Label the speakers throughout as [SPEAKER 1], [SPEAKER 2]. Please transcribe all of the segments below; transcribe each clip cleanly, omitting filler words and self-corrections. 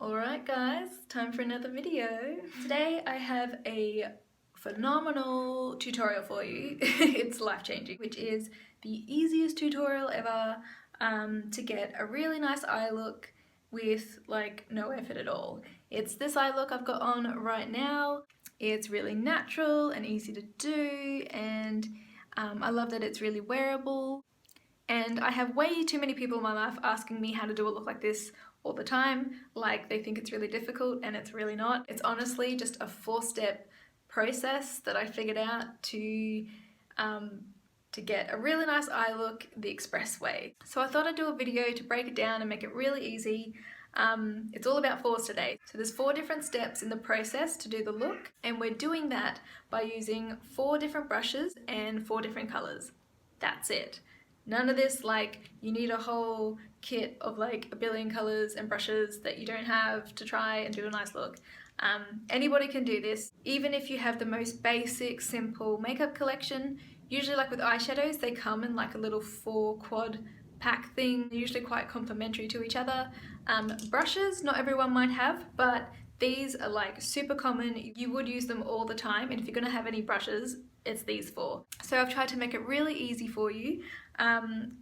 [SPEAKER 1] Alright guys, time for another video. Today I have a phenomenal tutorial for you. It's life-changing, which is the easiest tutorial ever to get a really nice eye look with like no effort at all. It's this eye look I've got on right now. It's really natural and easy to do, and I love that it's really wearable. And I have way too many people in my life asking me how to do a look like this all the time, like they think it's really difficult, and it's really not. It's honestly just a 4-step process that I figured out to get a really nice eye look the express way. So I thought I'd do a video to break it down and make it really easy. It's all about 4s today. So there's 4 different steps in the process to do the look, and we're doing that by using 4 different brushes and 4 different colors. That's it. None of this like you need a whole kit of like a billion colors and brushes that you don't have to try and do a nice look. Anybody can do this, even if you have the most basic, simple makeup collection. Usually, like with eyeshadows, they come in like a little 4-quad pack thing. They're usually quite complementary to each other. Brushes, not everyone might have, but these are like super common. You would use them all the time, and if you're gonna have any brushes, it's these 4. So I've tried to make it really easy for you.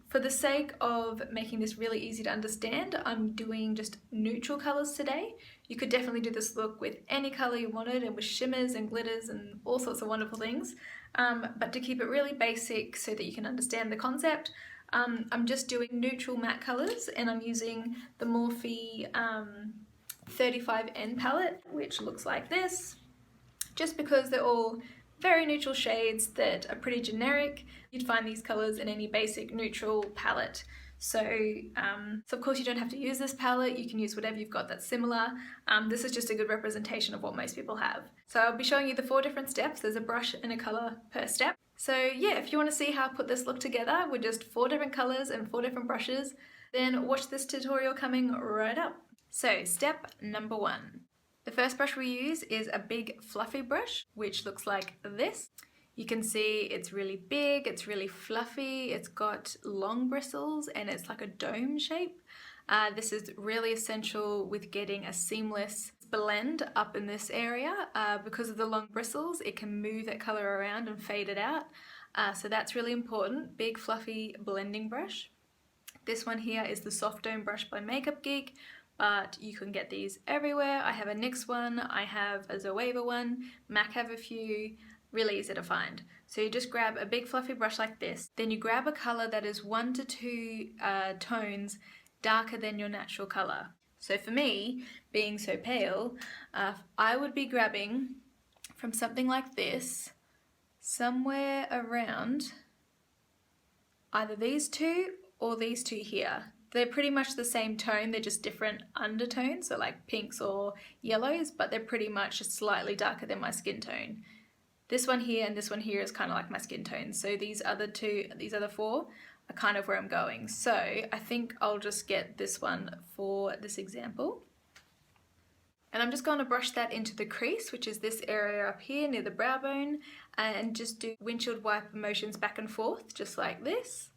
[SPEAKER 1] For the sake of making this really easy to understand, I'm doing just neutral colors today. You could definitely do this look with any color you wanted, and with shimmers and glitters and all sorts of wonderful things. But to keep it really basic so that you can understand the concept, I'm just doing neutral matte colors, and I'm using the Morphe 35N palette, which looks like this, just because they're all very neutral shades that are pretty generic. You'd find these colors in any basic neutral palette. So of course you don't have to use this palette, you can use whatever you've got that's similar. This is just a good representation of what most people have. So I'll be showing you the 4 different steps. There's a brush and a color per step. So yeah, if you want to see how I put this look together with just 4 different colors and 4 different brushes, then watch this tutorial coming right up. So step number 1. The first brush we use is a big fluffy brush, which looks like this. You can see it's really big, it's really fluffy, it's got long bristles, and it's like a dome shape. This is really essential with getting a seamless blend up in this area. Because of the long bristles, it can move that color around and fade it out. So that's really important. Big fluffy blending brush. This one here is the Soft Dome brush by Makeup Geek, but you can get these everywhere. I have a NYX one, I have a Zoeva one, MAC have a few, really easy to find. So you just grab a big fluffy brush like this, then you grab a color that is 1 to 2 tones darker than your natural color. So for me, being so pale, I would be grabbing from something like this, somewhere around either these 2 or these 2 here. They're pretty much the same tone, they're just different undertones, so like pinks or yellows, but they're pretty much just slightly darker than my skin tone. This one here and this one here is kind of like my skin tone, so these other 4 are kind of where I'm going. So I think I'll just get this one for this example. And I'm just going to brush that into the crease, which is this area up here near the brow bone, and just do windshield wiper motions back and forth, just like this.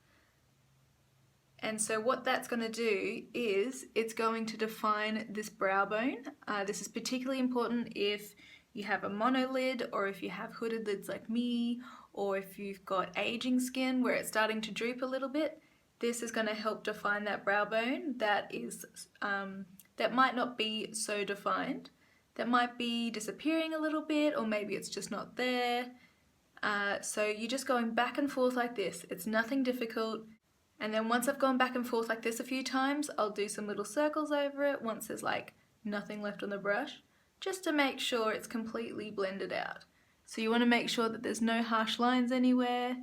[SPEAKER 1] And so what that's going to do is it's going to define this brow bone. This is particularly important if you have a monolid, or if you have hooded lids like me, or if you've got aging skin where it's starting to droop a little bit. This is going to help define that brow bone that is that might not be so defined, that might be disappearing a little bit, or maybe it's just not there. So you're just going back and forth like this. It's nothing difficult. And then once I've gone back and forth like this a few times, I'll do some little circles over it once there's like nothing left on the brush, just to make sure it's completely blended out. So you want to make sure that there's no harsh lines anywhere,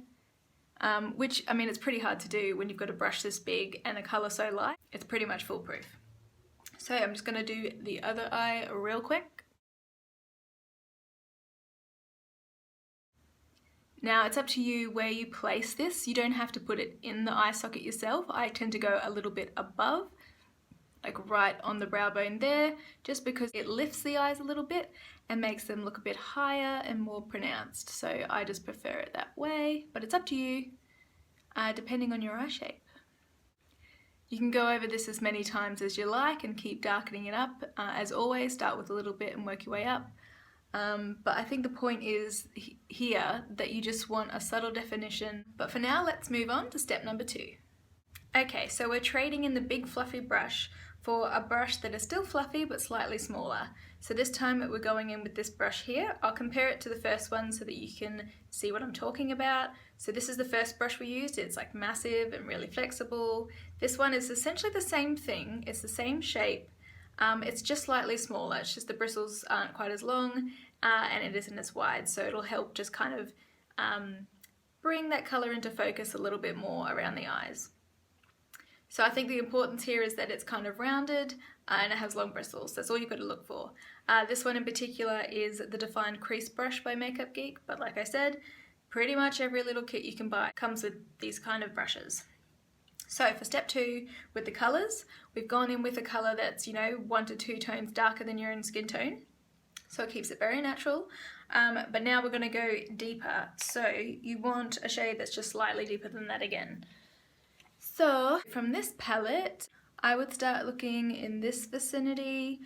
[SPEAKER 1] which, I mean, it's pretty hard to do when you've got a brush this big and a colour so light. It's pretty much foolproof. So I'm just going to do the other eye real quick. Now it's up to you where you place this. You don't have to put it in the eye socket yourself. I tend to go a little bit above, like right on the brow bone there, just because it lifts the eyes a little bit and makes them look a bit higher and more pronounced. So I just prefer it that way, but it's up to you, depending on your eye shape. You can go over this as many times as you like and keep darkening it up. As always, start with a little bit and work your way up. But I think the point is here that you just want a subtle definition. But for now, let's move on to step number 2. Okay, so we're trading in the big fluffy brush for a brush that is still fluffy but slightly smaller. So this time we're going in with this brush here. I'll compare it to the first one so that you can see what I'm talking about. So this is the first brush we used. It's like massive and really flexible. This one is essentially the same thing. It's the same shape. It's just slightly smaller. It's just the bristles aren't quite as long and it isn't as wide. So it'll help just kind of bring that colour into focus a little bit more around the eyes. So I think the importance here is that it's kind of rounded and it has long bristles. That's all you've got to look for. This one in particular is the Defined Crease Brush by Makeup Geek, but like I said, pretty much every little kit you can buy comes with these kind of brushes. So for step 2, with the colours, we've gone in with a colour that's, 1 to 2 tones darker than your own skin tone. So it keeps it very natural. But now we're going to go deeper. So you want a shade that's just slightly deeper than that again. So from this palette, I would start looking in this vicinity.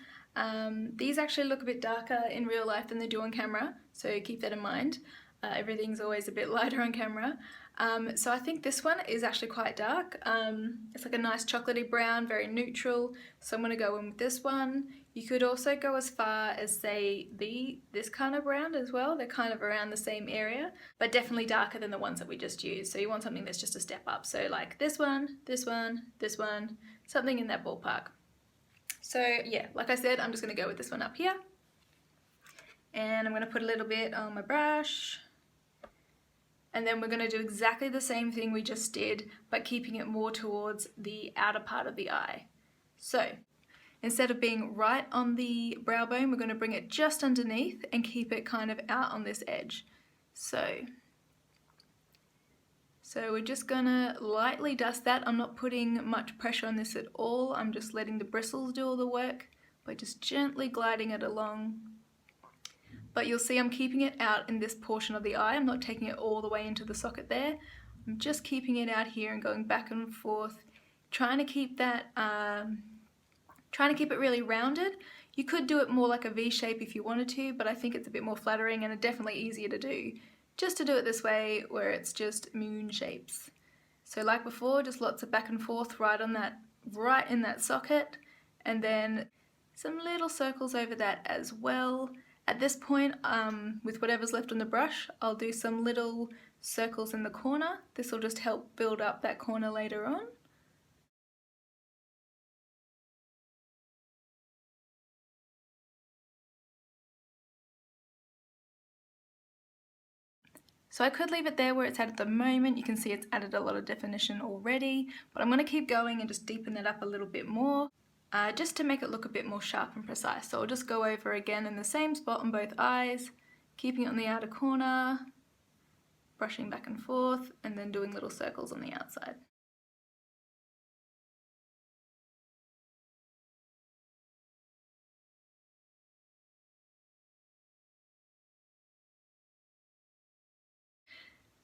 [SPEAKER 1] These actually look a bit darker in real life than they do on camera, so keep that in mind. Everything's always a bit lighter on camera. So I think this one is actually quite dark. It's like a nice chocolatey brown, very neutral. So I'm going to go in with this one. You could also go as far as, say, this kind of brown as well. They're kind of around the same area, but definitely darker than the ones that we just used. So you want something that's just a step up. So like this one, this one, this one, something in that ballpark. So yeah, like I said, I'm just going to go with this one up here. And I'm going to put a little bit on my brush. And then we're going to do exactly the same thing we just did, but keeping it more towards the outer part of the eye. So instead of being right on the brow bone, we're going to bring it just underneath and keep it kind of out on this edge. So we're just going to lightly dust that. I'm not putting much pressure on this at all. I'm just letting the bristles do all the work by just gently gliding it along. But you'll see I'm keeping it out in this portion of the eye. I'm not taking it all the way into the socket there. I'm just keeping it out here and going back and forth, trying to keep that, trying to keep it really rounded. You could do it more like a V shape if you wanted to, but I think it's a bit more flattering and definitely easier to do. Just to do it this way where it's just moon shapes. So like before, just lots of back and forth right in that socket, and then some little circles over that as well. At this point, with whatever's left on the brush, I'll do some little circles in the corner. This will just help build up that corner later on. So I could leave it there where it's at the moment. You can see it's added a lot of definition already, but I'm going to keep going and just deepen that up a little bit more. Just to make it look a bit more sharp and precise. So I'll just go over again in the same spot on both eyes, keeping it on the outer corner, brushing back and forth, and then doing little circles on the outside.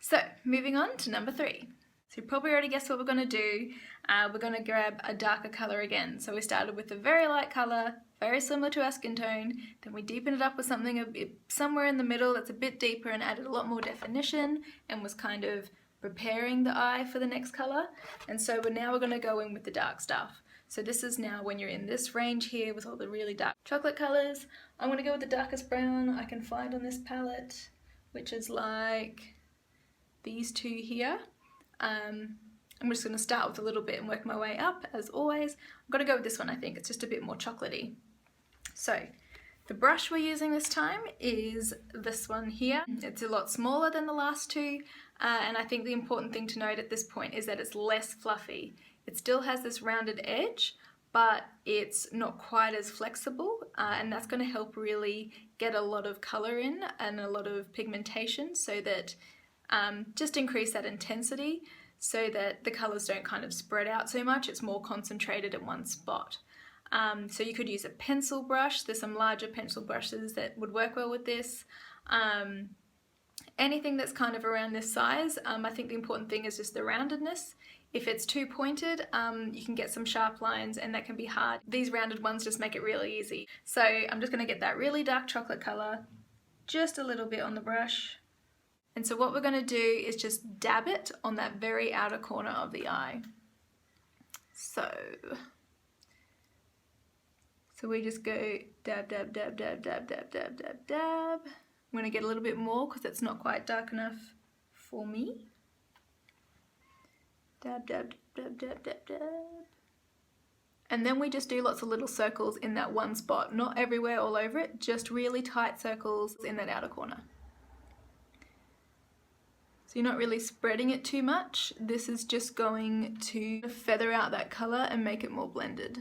[SPEAKER 1] So moving on to number 3. So you probably already guessed what we're going to do. We're going to grab a darker colour again. So we started with a very light colour, very similar to our skin tone. Then we deepened it up with something a bit, somewhere in the middle that's a bit deeper and added a lot more definition and was kind of preparing the eye for the next colour. And so now we're going to go in with the dark stuff. So this is now when you're in this range here with all the really dark chocolate colours. I'm going to go with the darkest brown I can find on this palette, which is like these two here. I'm just going to start with a little bit and work my way up, as always. I'm going to go with this one, I think. It's just a bit more chocolatey. So, the brush we're using this time is this one here. It's a lot smaller than the last two, and I think the important thing to note at this point is that it's less fluffy. It still has this rounded edge, but it's not quite as flexible, and that's going to help really get a lot of colour in and a lot of pigmentation so that just increase that intensity so that the colours don't kind of spread out so much. It's more concentrated in one spot. So you could use a pencil brush. There's some larger pencil brushes that would work well with this. Anything that's kind of around this size. I think the important thing is just the roundedness. If it's too pointed, you can get some sharp lines and that can be hard. These rounded ones just make it really easy. So I'm just going to get that really dark chocolate colour, just a little bit on the brush. And so what we're going to do is just dab it on that very outer corner of the eye. So we just go dab, dab, dab, dab, dab, dab, dab, dab, dab. I'm going to get a little bit more because it's not quite dark enough for me. Dab, dab, dab, dab, dab, dab. And then we just do lots of little circles in that one spot. Not everywhere all over it, just really tight circles in that outer corner. So you're not really spreading it too much. This is just going to feather out that colour and make it more blended.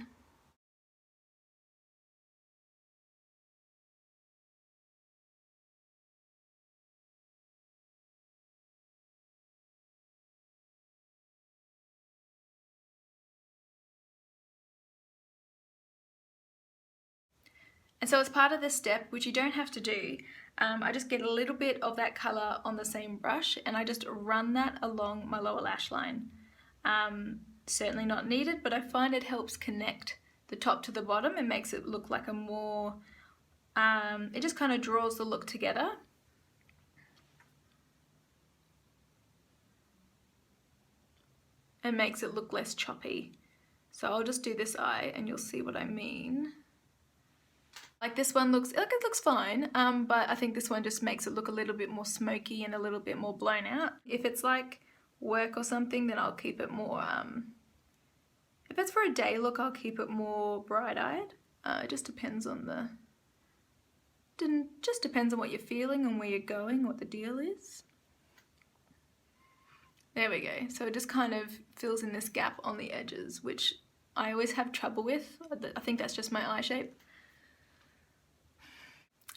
[SPEAKER 1] And so as part of this step, which you don't have to do, I just get a little bit of that colour on the same brush and I just run that along my lower lash line. Certainly not needed, but I find it helps connect the top to the bottom and makes it look like a more, it just kind of draws the look together. And makes it look less choppy. So I'll just do this eye and you'll see what I mean. Like this one looks, like it looks fine, but I think this one just makes it look a little bit more smoky and a little bit more blown out. If it's like work or something, then I'll keep it more, if it's for a day look, I'll keep it more bright-eyed. It just depends on just depends on what you're feeling and where you're going, what the deal is. There we go. So it just kind of fills in this gap on the edges, which I always have trouble with. I think that's just my eye shape.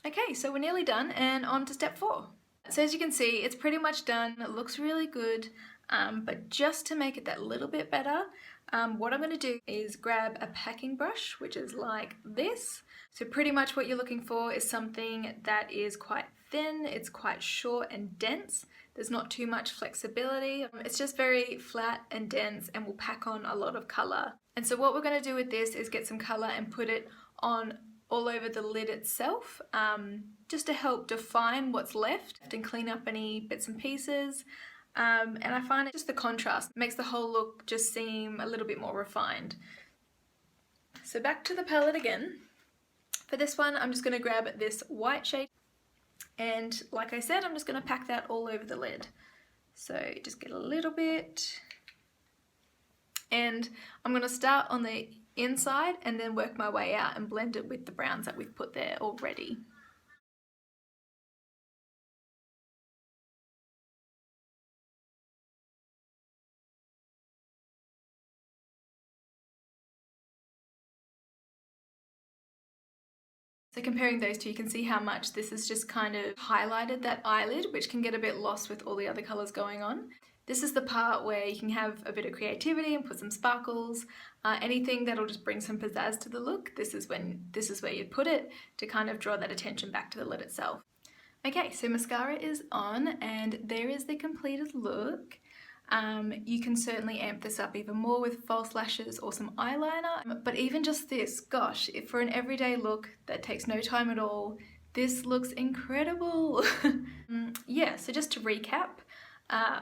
[SPEAKER 1] Okay, so we're nearly done and on to step 4. So as you can see, it's pretty much done. It looks really good, but just to make it that little bit better, what I'm going to do is grab a packing brush, which is like this. So pretty much what you're looking for is something that is quite thin, it's quite short and dense. There's not too much flexibility. It's just very flat and dense and will pack on a lot of colour. And so what we're going to do with this is get some colour and put it on all over the lid itself, just to help define what's left and clean up any bits and pieces. And I find it just the contrast makes the whole look just seem a little bit more refined. So back to the palette again. For this one, I'm just going to grab this white shade. And like I said, I'm just going to pack that all over the lid. So just get a little bit. And I'm going to start on the inside and then work my way out and blend it with the browns that we've put there already. So comparing those two, you can see how much this has just kind of highlighted that eyelid, which can get a bit lost with all the other colours going on. This is the part where you can have a bit of creativity and put some sparkles, anything that'll just bring some pizzazz to the look. This is where you'd put it to kind of draw that attention back to the lid itself. Okay, so mascara is on and there is the completed look. You can certainly amp this up even more with false lashes or some eyeliner, but even just this, gosh, for an everyday look that takes no time at all, this looks incredible. Yeah, so just to recap,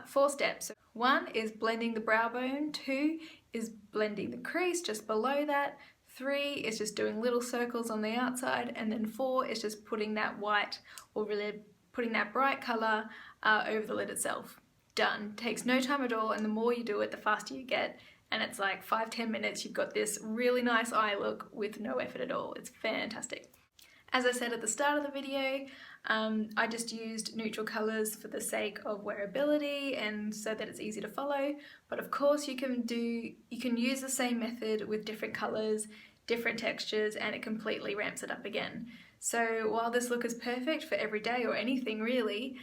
[SPEAKER 1] 4 steps. 1 is blending the brow bone, 2 is blending the crease just below that, 3 is just doing little circles on the outside, and then 4 is just putting that white, or really putting that bright colour over the lid itself. Done. Takes no time at all, and the more you do it, the faster you get, and it's like 5-10 minutes, you've got this really nice eye look with no effort at all. It's fantastic. As I said at the start of the video, I just used neutral colours for the sake of wearability and so that it's easy to follow, but of course you can use the same method with different colours, different textures, and it completely ramps it up again. So while this look is perfect for every day or anything really,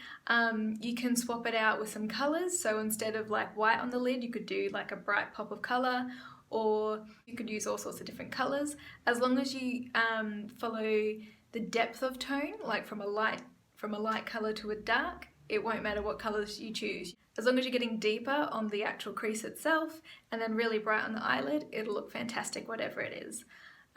[SPEAKER 1] you can swap it out with some colours. So instead of like white on the lid, you could do like a bright pop of colour, or you could use all sorts of different colours. As long as you follow the depth of tone, like from a light colour to a dark, it won't matter what colours you choose. As long as you're getting deeper on the actual crease itself and then really bright on the eyelid, it'll look fantastic whatever it is.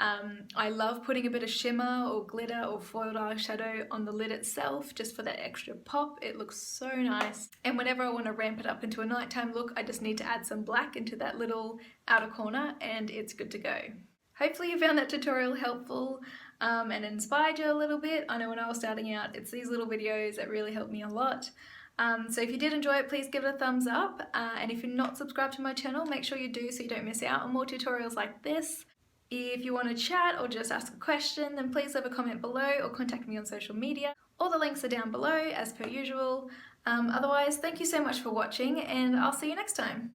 [SPEAKER 1] I love putting a bit of shimmer or glitter or foiled eyeshadow on the lid itself just for that extra pop. It looks so nice. And whenever I want to ramp it up into a nighttime look, I just need to add some black into that little outer corner and it's good to go. Hopefully you found that tutorial helpful and inspired you a little bit. I know when I was starting out, it's these little videos that really helped me a lot. So if you did enjoy it, please give it a thumbs up. And if you're not subscribed to my channel, make sure you do so you don't miss out on more tutorials like this. If you want to chat or just ask a question, then please leave a comment below or contact me on social media. All the links are down below as per usual. Otherwise, thank you so much for watching and I'll see you next time.